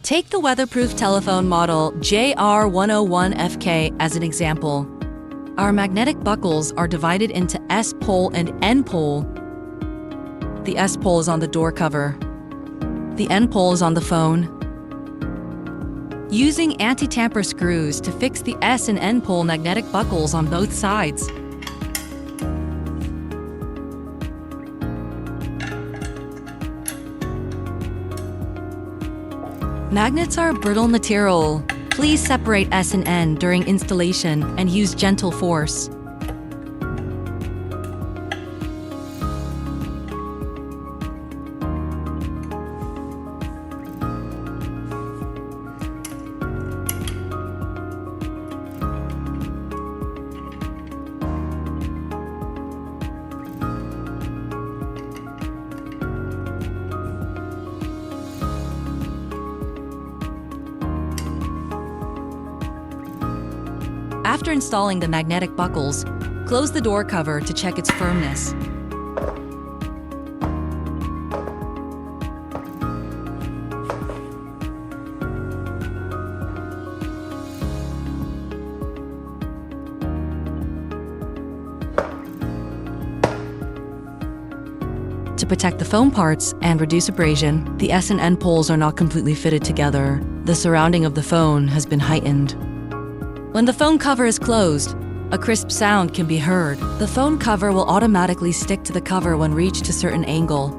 Take the weatherproof telephone model JR101FK as an example. Our magnetic buckles are divided into S pole and N pole. The S pole is on the door cover. The N pole is on the phone. Using anti-tamper screws to fix the S and N pole magnetic buckles on both sides. Magnets are a brittle material. Please separate S and N during installation and use gentle force. After installing the magnetic buckles, close the door cover to check its firmness. To protect the phone parts and reduce abrasion, the S and N poles are not completely fitted together. The surrounding of the phone has been heightened. When the phone cover is closed, a crisp sound can be heard. The phone cover will automatically stick to the cover when reached a certain angle.